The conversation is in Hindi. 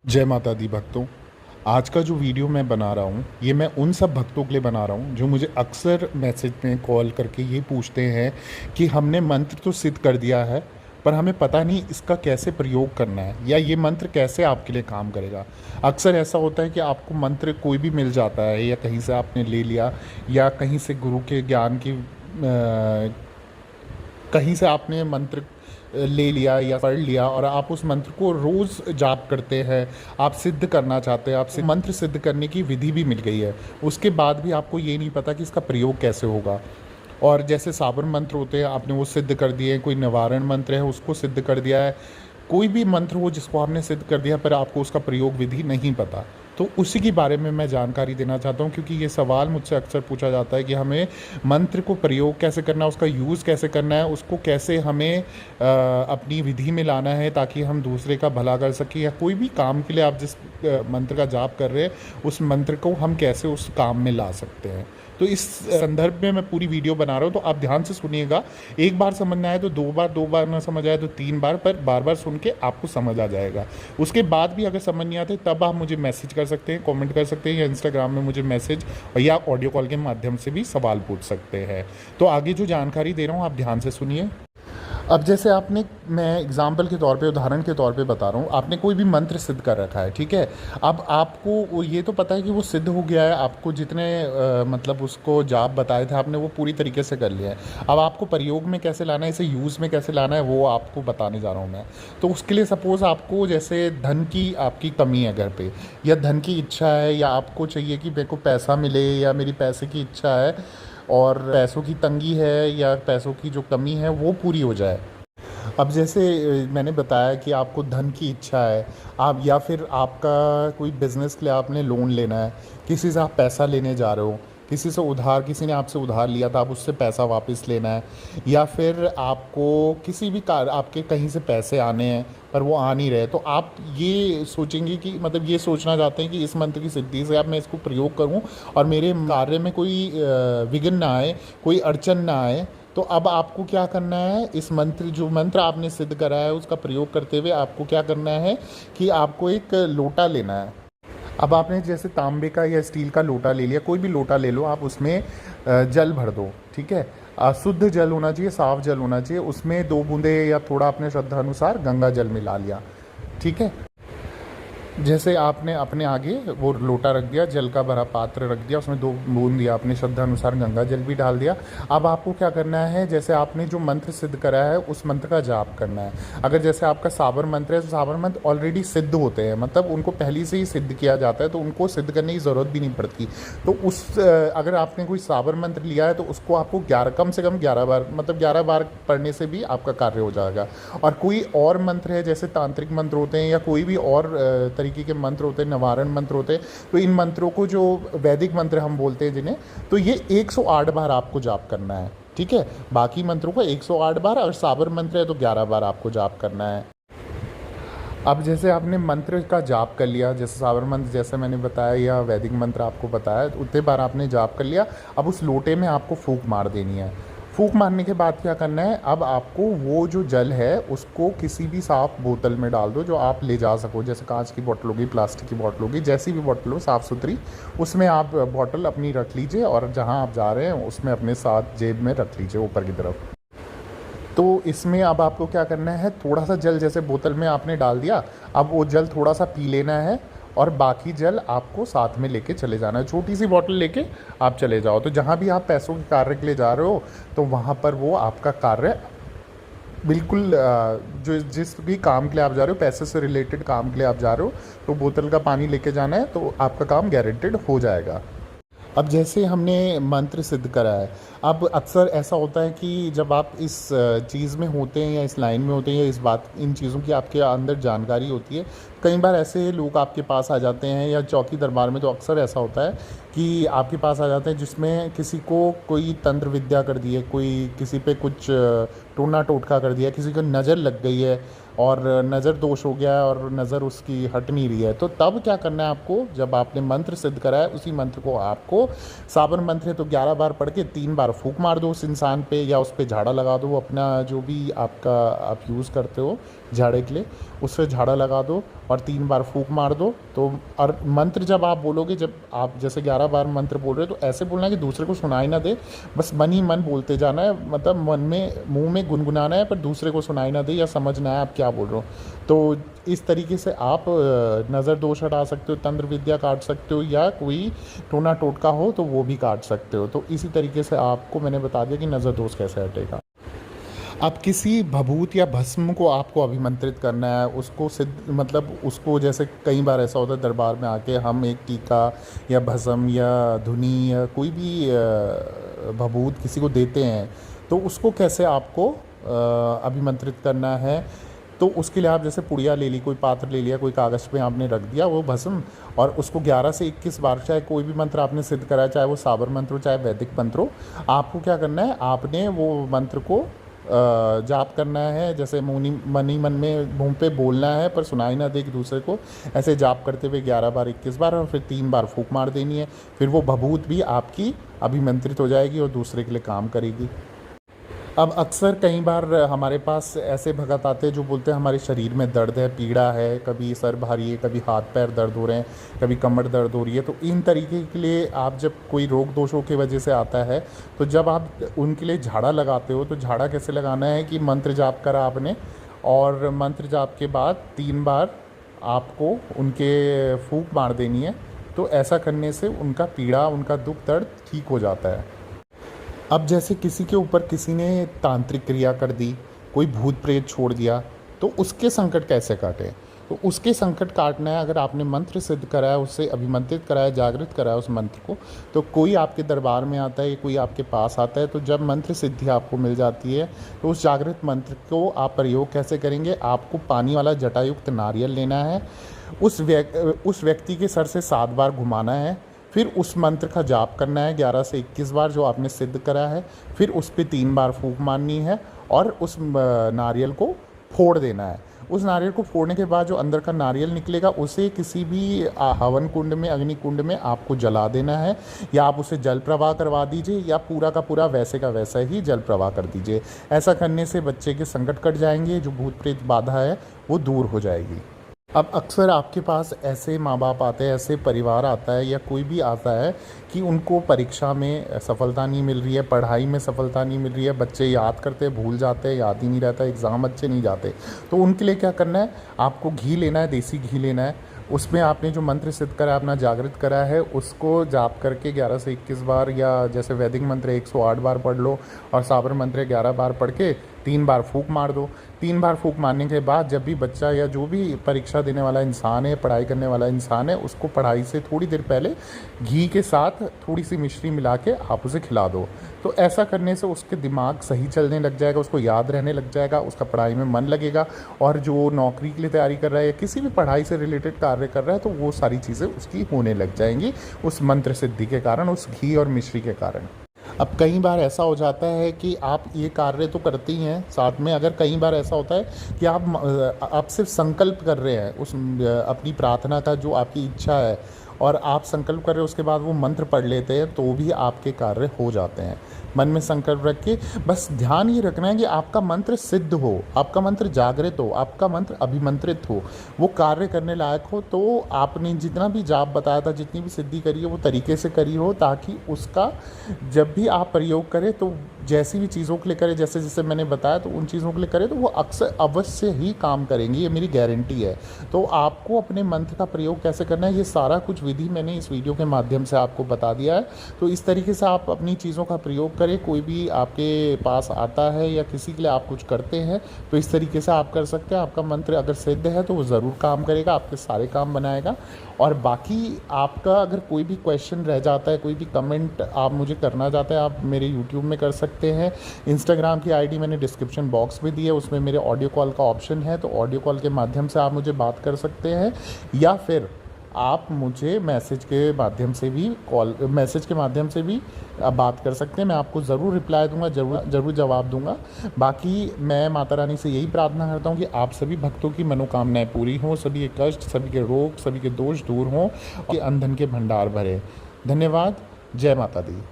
जय माता दी भक्तों। आज का जो वीडियो मैं बना रहा हूँ ये मैं उन सब भक्तों के लिए बना रहा हूँ जो मुझे अक्सर मैसेज में कॉल करके ये पूछते हैं कि हमने मंत्र तो सिद्ध कर दिया है पर हमें पता नहीं इसका कैसे प्रयोग करना है या ये मंत्र कैसे आपके लिए काम करेगा। अक्सर ऐसा होता है कि आपको मंत्र कोई भी मिल जाता है या कहीं से आपने ले लिया या कहीं से गुरु के ज्ञान की कहीं से आपने मंत्र ले लिया या पढ़ लिया और आप उस मंत्र को रोज़ जाप करते हैं। आप सिद्ध करना चाहते हैं, आपसे मंत्र सिद्ध करने की विधि भी मिल गई है, उसके बाद भी आपको ये नहीं पता कि इसका प्रयोग कैसे होगा। और जैसे साबर मंत्र होते हैं आपने वो सिद्ध कर दिए, कोई निवारण मंत्र है उसको सिद्ध कर दिया है, कोई भी मंत्र हो जिसको आपने सिद्ध कर दिया पर आपको उसका प्रयोग विधि नहीं पता, तो उसी के बारे में मैं जानकारी देना चाहता हूँ। क्योंकि ये सवाल मुझसे अक्सर पूछा जाता है कि हमें मंत्र को प्रयोग कैसे करना है, उसका यूज़ कैसे करना है, उसको कैसे हमें अपनी विधि में लाना है ताकि हम दूसरे का भला कर सकें, या कोई भी काम के लिए आप जिस मंत्र का जाप कर रहे हैं उस मंत्र को हम कैसे उस काम में ला सकते हैं। तो इस संदर्भ में मैं पूरी वीडियो बना रहा हूँ, तो आप ध्यान से सुनिएगा। एक बार समझ में आए तो दो बार ना समझ आए तो 3 बार, पर बार बार सुन के आपको समझ आ जाएगा। उसके बाद भी अगर समझ नहीं आते तब आप मुझे मैसेज कर सकते हैं, कमेंट कर सकते हैं, या इंस्टाग्राम में मुझे मैसेज या ऑडियो कॉल के माध्यम से भी सवाल पूछ सकते हैं। तो आगे जो जानकारी दे रहा हूँ आप ध्यान से सुनिए। अब जैसे आपने, मैं एग्जाम्पल के तौर पे, उदाहरण के तौर पे बता रहा हूँ, आपने कोई भी मंत्र सिद्ध कर रखा है, ठीक है। अब आपको ये तो पता है कि वो सिद्ध हो गया है, आपको जितने मतलब उसको जाप बताए थे आपने वो पूरी तरीके से कर लिया है। अब आपको प्रयोग में कैसे लाना है, इसे यूज़ में कैसे लाना है, वो आपको बताने जा रहा हूँ मैं। तो उसके लिए सपोज़ आपको जैसे धन की आपकी कमी है घर पे, या धन की इच्छा है, या आपको चाहिए कि मेरे को पैसा मिले, या मेरी पैसे की इच्छा है और पैसों की तंगी है, या पैसों की जो कमी है वो पूरी हो जाए। अब जैसे मैंने बताया कि आपको धन की इच्छा है, आप या फिर आपका कोई बिज़नेस के लिए आपने लोन लेना है, किसी से आप पैसा लेने जा रहे हो, किसी से उधार, किसी ने आपसे उधार लिया था आप उससे पैसा वापस लेना है, या फिर आपको किसी भी कार आपके कहीं से पैसे आने हैं पर वो आ नहीं रहे, तो आप ये सोचेंगे कि मतलब ये सोचना चाहते हैं कि इस मंत्र की सिद्धि से अब मैं इसको प्रयोग करूं और मेरे कार्य में कोई विघ्न ना आए, कोई अड़चन ना आए। तो अब आपको क्या करना है, इस मंत्र, जो मंत्र आपने सिद्ध करा है उसका प्रयोग करते हुए आपको क्या करना है कि आपको एक लोटा लेना है। अब आपने जैसे तांबे का या स्टील का लोटा ले लिया, कोई भी लोटा ले लो, आप उसमें जल भर दो, ठीक है। शुद्ध जल होना चाहिए, साफ जल होना चाहिए, उसमें 2 बूंदे या थोड़ा अपने श्रद्धा अनुसार गंगा जल मिला लिया, ठीक है। जैसे आपने अपने आगे वो लोटा रख दिया, जल का भरा पात्र रख दिया, उसमें 2 बूंद दिया, अपनी श्रद्धा अनुसार गंगा जल भी डाल दिया। अब आपको क्या करना है, जैसे आपने जो मंत्र सिद्ध करा है उस मंत्र का जाप करना है। अगर जैसे आपका साबर मंत्र है तो साबर मंत्र ऑलरेडी सिद्ध होते हैं, मतलब उनको पहले से ही सिद्ध किया जाता है, तो उनको सिद्ध करने की ज़रूरत भी नहीं पड़ती। तो अगर आपने कोई साबर मंत्र लिया है तो उसको आपको 11, कम से कम 11 बार, मतलब 11 बार पढ़ने से भी आपका कार्य हो जाएगा। और कोई और मंत्र है जैसे तांत्रिक मंत्र होते हैं या कोई भी और तरीके के मंत्र होते हैं, निवारण मंत्र होते हैं, तो इन मंत्रों को जो वैदिक मंत्र हम बोलते हैं जिन्हें, तो ये 108 बार आपको जाप करना है, ठीक है। बाकी मंत्रों को 108 बार, और साबर मंत्र है तो 11 बार आपको जाप करना है। अब जैसे आपने मंत्र का जाप कर लिया, जैसे साबर मंत्र जैसे मैंने बताया या वैदिक मंत्र आपको बताया, तो उतने बार आपने जाप कर लिया। अब उस लोटे में आपको फूंक मार देनी है। फूंक मारने के बाद क्या करना है, अब आपको वो जो जल है उसको किसी भी साफ़ बोतल में डाल दो जो आप ले जा सको, जैसे कांच की बोतल होगी, प्लास्टिक की बोतल होगी, जैसी भी बोतल हो साफ़ सुथरी, उसमें आप बोतल अपनी रख लीजिए और जहाँ आप जा रहे हैं उसमें अपने साथ जेब में रख लीजिए ऊपर की तरफ। तो इसमें अब आपको क्या करना है, थोड़ा सा जल जैसे बोतल में आपने डाल दिया, अब वो जल थोड़ा सा पी लेना है और बाकी जल आपको साथ में लेके चले जाना है। छोटी सी बोतल लेके आप चले जाओ, तो जहाँ भी आप पैसों के कार्य के लिए जा रहे हो तो वहाँ पर वो आपका कार्य बिल्कुल जो जिस भी काम के लिए आप जा रहे हो, पैसे से रिलेटेड काम के लिए आप जा रहे हो, तो बोतल का पानी लेके जाना है, तो आपका काम गारंटेड हो जाएगा। अब जैसे हमने मंत्र सिद्ध करा है, अब अक्सर ऐसा होता है कि जब आप इस चीज़ में होते हैं या इस लाइन में होते हैं या इस बात, इन चीज़ों की आपके अंदर जानकारी होती है, कई बार ऐसे लोग आपके पास आ जाते हैं, या चौकी दरबार में तो अक्सर ऐसा होता है कि आपके पास आ जाते हैं जिसमें किसी को कोई तंत्र विद्या कर दी है, कोई किसी पे कुछ टोना टोटका कर दिया, किसी को नज़र लग गई है और नज़र दोष हो गया है और नज़र उसकी हट नहीं रही है, तो तब क्या करना है आपको, जब आपने मंत्र सिद्ध करा है उसी मंत्र को आपको, साबर मंत्र है तो 11 बार पढ़ के 3 बार फूंक मार दो उस इंसान पे, या उस पर झाड़ा लगा दो, अपना जो भी आपका आप यूज़ करते हो झाड़े के लिए, उस पर झाड़ा लगा दो और 3 बार फूंक मार दो। तो और मंत्र जब आप बोलोगे, जब आप जैसे 11 बार मंत्र बोल रहे हो तो ऐसे बोलना है कि दूसरे को सुनाई ना दे, बस मन ही मन बोलते जाना है, मतलब मन में मुंह में गुनगुनाना है पर दूसरे को सुनाई ना दे या समझना है आप क्या बोल रहे हो। तो इस तरीके से आप नज़र दोष हटा सकते हो, तंत्र विद्या काट सकते हो, या कोई टोना टोटका हो तो वो भी काट सकते हो। तो इसी तरीके से आपको मैंने बता दिया कि नज़र दोष कैसे हटेगा। अब किसी भभूत या भस्म को आपको अभिमंत्रित करना है, उसको सिद्ध मतलब उसको, जैसे कई बार ऐसा होता है दरबार में आके हम एक टीका या भस्म या धुनी या कोई भी भभूत किसी को देते हैं, तो उसको कैसे आपको अभिमंत्रित करना है। तो उसके लिए आप जैसे पुड़िया ले ली, कोई पात्र ले लिया, कोई कागज़ पे आपने रख दिया वो भस्म, और उसको 11 से 21 बार, चाहे कोई भी मंत्र आपने सिद्ध कराया, चाहे वो साबर मंत्र हो चाहे वैदिक मंत्र हो, आपको क्या करना है, आपने वो मंत्र को जाप करना है। जैसे मनी मन में मुंह पे बोलना है पर सुनाई ना दे एक दूसरे को, ऐसे जाप करते हुए 11 बार 21 बार, और फिर 3 बार फूंक मार देनी है। फिर वो भभूत भी आपकी अभिमंत्रित हो जाएगी और दूसरे के लिए काम करेगी। अब अक्सर कई बार हमारे पास ऐसे भगत आते हैं जो बोलते हैं हमारे शरीर में दर्द है, पीड़ा है, कभी सर भारी है, कभी हाथ पैर दर्द हो रहे हैं, कभी कमर दर्द हो रही है। तो इन तरीके के लिए आप जब कोई रोग दोषों की वजह से आता है तो जब आप उनके लिए झाड़ा लगाते हो तो झाड़ा कैसे लगाना है कि मंत्र जाप करा आपने, और मंत्र जाप के बाद 3 बार आपको उनके फूंक मार देनी है। तो ऐसा करने से उनका पीड़ा, उनका दुख दर्द ठीक हो जाता है। अब जैसे किसी के ऊपर किसी ने तांत्रिक क्रिया कर दी, कोई भूत प्रेत छोड़ दिया, तो उसके संकट कैसे काटें। तो उसके संकट काटना है, अगर आपने मंत्र सिद्ध कराया, उससे अभिमंत्रित कराया, जागृत कराया उस मंत्र को, तो कोई आपके दरबार में आता है, कोई आपके पास आता है, तो जब मंत्र सिद्धि आपको मिल जाती है तो उस जागृत मंत्र को आप प्रयोग कैसे करेंगे। आपको पानी वाला जटायुक्त नारियल लेना है, उस व्यक्ति के सर से 7 बार घुमाना है, फिर उस मंत्र का जाप करना है 11 से 21 बार जो आपने सिद्ध करा है, फिर उस पर 3 बार फूंक मारनी है और उस नारियल को फोड़ देना है। उस नारियल को फोड़ने के बाद जो अंदर का नारियल निकलेगा उसे किसी भी हवन कुंड में, अग्नि कुंड में आपको जला देना है, या आप उसे जल प्रवाह करवा दीजिए, या पूरा का पूरा वैसे का वैसा ही जल प्रवाह कर दीजिए। ऐसा करने से बच्चे के संकट कट जाएंगे, जो भूत प्रेत बाधा है वो दूर हो जाएगी। अब अक्सर आपके पास ऐसे माँ बाप आते हैं, ऐसे परिवार आता है या कोई भी आता है कि उनको परीक्षा में सफलता नहीं मिल रही है, पढ़ाई में सफलता नहीं मिल रही है, बच्चे याद करते हैं भूल जाते हैं, याद ही नहीं रहता, एग्ज़ाम अच्छे नहीं जाते। तो उनके लिए क्या करना है, आपको घी लेना है, देसी घी लेना है, उसमें आपने जो मंत्र सिद्ध करा, अपना जागृत करा है, उसको जाप करके 11 से 21 बार, या जैसे वैदिक मंत्र 108 बार पढ़ लो और साबर मंत्र 11 बार पढ़ के 3 बार फूंक मार दो। 3 बार फूंक मारने के बाद जब भी बच्चा या जो भी परीक्षा देने वाला इंसान है, पढ़ाई करने वाला इंसान है, उसको पढ़ाई से थोड़ी देर पहले घी के साथ थोड़ी सी मिश्री मिला के आप उसे खिला दो। तो ऐसा करने से उसके दिमाग सही चलने लग जाएगा, उसको याद रहने लग जाएगा, उसका पढ़ाई में मन लगेगा, और जो नौकरी के लिए तैयारी कर रहा है या किसी भी पढ़ाई से रिलेटेड कार्य कर रहा है तो वो सारी चीज़ें उसकी होने लग जाएंगी उस मंत्र सिद्धि के कारण, उस घी और मिश्री के कारण। अब कई बार ऐसा हो जाता है कि आप ये कार्य तो करते ही हैं, साथ में अगर कई बार ऐसा होता है कि आप सिर्फ संकल्प कर रहे हैं उस अपनी प्रार्थना का, जो आपकी इच्छा है, और आप संकल्प कर रहे हो, उसके बाद वो मंत्र पढ़ लेते हैं तो भी आपके कार्य हो जाते हैं। मन में संकल्प रख के बस ध्यान ये रखना है कि आपका मंत्र सिद्ध हो, आपका मंत्र जागृत हो, आपका मंत्र अभिमंत्रित हो, वो कार्य करने लायक हो। तो आपने जितना भी जाप बताया था, जितनी भी सिद्धि करी है, वो तरीके से करी हो, ताकि उसका जब भी आप प्रयोग करें तो जैसी भी चीज़ों के लिए करें, जैसे जैसे मैंने बताया, तो उन चीज़ों के लिए करें तो वो अक्सर अवश्य ही काम करेंगी, ये मेरी गारंटी है। तो आपको अपने मंत्र का प्रयोग कैसे करना है, ये सारा कुछ विधि मैंने इस वीडियो के माध्यम से आपको बता दिया है। तो इस तरीके से आप अपनी चीज़ों का प्रयोग करें। कोई भी आपके पास आता है या किसी के लिए आप कुछ करते हैं तो इस तरीके से आप कर सकते हैं। आपका मंत्र अगर सिद्ध है तो वो ज़रूर काम करेगा, आपके सारे काम बनाएगा। और बाकी आपका अगर कोई भी क्वेश्चन रह जाता है, कोई भी कमेंट आप मुझे करना चाहते हैं, आप मेरे यूट्यूब में कर सकते हैं। इंस्टाग्राम की आईडी मैंने डिस्क्रिप्शन बॉक्स में दी है, उसमें मेरे ऑडियो कॉल का ऑप्शन है, तो ऑडियो कॉल के माध्यम से आप मुझे बात कर सकते हैं, या फिर आप मुझे मैसेज के माध्यम से भी बात कर सकते हैं। मैं आपको ज़रूर रिप्लाई दूंगा, ज़रूर जवाब दूंगा। बाकी मैं माता रानी से यही प्रार्थना करता हूं कि आप सभी भक्तों की मनोकामनाएं पूरी हों, सभी के कष्ट, सभी के रोग, सभी के दोष दूर हों, और अन्न धन के भंडार भरे। धन्यवाद। जय माता दी।